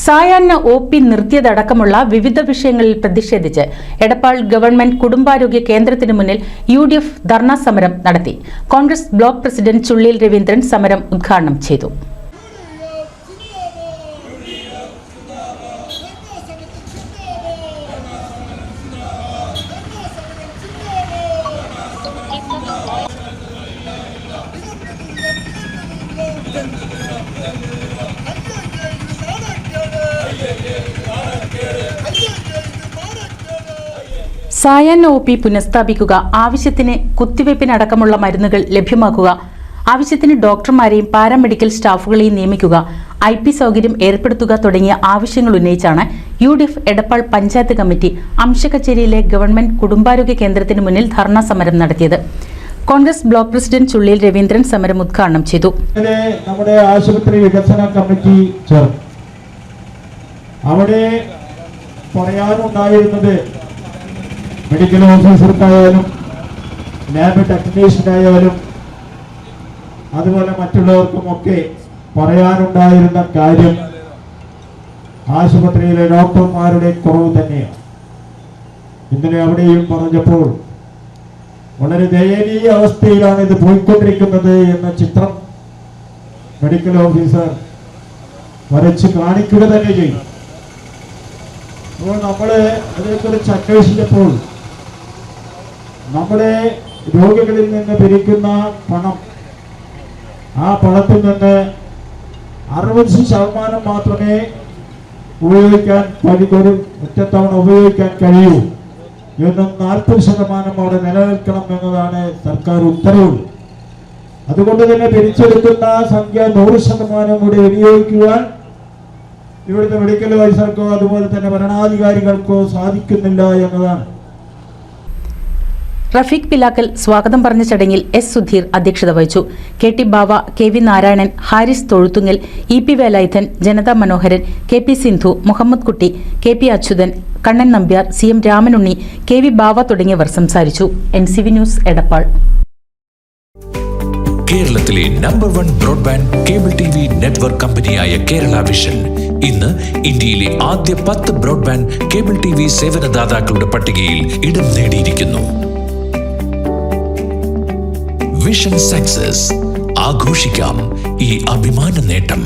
സായാഹ്ന OP നിർത്തിയതടക്കമുള്ള വിവിധ വിഷയങ്ങളിൽ പ്രതിഷേധിച്ച് എടപ്പാൾ ഗവൺമെന്റ് കുടുംബാരോഗ്യ കേന്ദ്രത്തിനു മുന്നിൽ UDF ധർണാ സമരം നടത്തി. കോൺഗ്രസ് ബ്ലോക്ക് പ്രസിഡന്റ് ചുള്ളിയിൽ രവീന്ദ്രൻ സമരം ഉദ്ഘാടനം ചെയ്തു. സായാഹ്ന OP പുനഃസ്ഥാപിക്കുക, ആവശ്യത്തിന് കുത്തിവയ്പ്പിനടക്കമുള്ള മരുന്നുകൾ ലഭ്യമാക്കുക, ആവശ്യത്തിന് ഡോക്ടർമാരെയും പാരാമെഡിക്കൽ സ്റ്റാഫുകളെയും നിയമിക്കുക, IP സൗകര്യം ഏർപ്പെടുത്തുക തുടങ്ങിയ ആവശ്യങ്ങൾ ഉന്നയിച്ചാണ് UDF എടപ്പാൾ പഞ്ചായത്ത് കമ്മിറ്റി അംശകച്ചേരിയിലെ ഗവൺമെന്റ് കുടുംബാരോഗ്യ കേന്ദ്രത്തിന് മുന്നിൽ ധർണാ സമരം നടത്തിയത്. കോൺഗ്രസ് ബ്ലോക്ക് പ്രസിഡന്റ് ചുള്ളിയിൽ രവീന്ദ്രൻ സമരം ഉദ്ഘാടനം ചെയ്തു. നമ്മുടെ ആശുപത്രി വികസന കമ്മിറ്റി ചേർന്നു. അവിടെ പറയാനുണ്ടായിരുന്നത് മെഡിക്കൽ ഓഫീസർക്കായാലും ലാബ് ടെക്നീഷ്യനായാലും അതുപോലെ മറ്റുള്ളവർക്കുമൊക്കെ പറയാനുണ്ടായിരുന്ന കാര്യം ആശുപത്രിയിലെ ഡോക്ടർമാരുടെ കുറവ് തന്നെയാണ്. ഇന്നലെ അവിടെയും പറഞ്ഞപ്പോൾ വളരെ ദയനീയ അവസ്ഥയിലാണ് ഇത് പോയിക്കൊണ്ടിരിക്കുന്നത് എന്ന ചിത്രം മെഡിക്കൽ ഓഫീസർ വരച്ച് കാണിക്കുക തന്നെ ചെയ്യും. അപ്പോൾ നമ്മള് അതേക്കുറിച്ച് അന്വേഷിച്ചപ്പോൾ നമ്മുടെ രോഗികളിൽ നിന്ന് പിരിക്കുന്ന പണം, ആ പണത്തിൽ നിന്ന് 60% മാത്രമേ ഉപയോഗിക്കാൻ ഒറ്റത്തവണ ഉപയോഗിക്കാൻ കഴിയൂ എന്നും 40% അവിടെ നിലനിൽക്കണം എന്നതാണ് സർക്കാർ ഉത്തരവ്. അതുകൊണ്ട് തന്നെ പിരിച്ചെടുക്കുന്ന സംഖ്യ 100% കൂടി വിനിയോഗിക്കുവാൻ ഇവിടുത്തെ മെഡിക്കൽ ഓഫീസർക്കോ അതുപോലെ തന്നെ ഭരണാധികാരികൾക്കോ സാധിക്കുന്നില്ല എന്നതാണ്. റഫീഖ് പിലാക്കൽ സ്വാഗതം പറഞ്ഞ ചടങ്ങിൽ S. സുധീർ അധ്യക്ഷത വഹിച്ചു. KT ബാവ, KV നാരായണൻ, ഹാരിസ് തൊഴുത്തുങ്ങൽ, EP വേലായുധൻ, ജനതാ മനോഹരൻ, KP സിന്ധു, മുഹമ്മദ് കുട്ടി, KP Achuthan, Kannan Nambiar, CM Ramanunni, KV ബാവ തുടങ്ങിയവർ സംസാരിച്ചു. NCV news Edappal. കേരളത്തിലെ number 1 broadband cable TV network കമ്പനിയായ കേരള വിഷൻ ഇന്ന് ഇന്ത്യയിലെ ആദ്യ 10 ബ്രോഡ്ബാൻഡ് കേബിൾ TV സേവനദാതാക്കളുടെ പട്ടികയിൽ ഇടം നേടിയിരിക്കുന്നു. വിഷൻ സക്സസ്, ആഘോഷിക്കാം ഈ അഭിമാന നേട്ടം.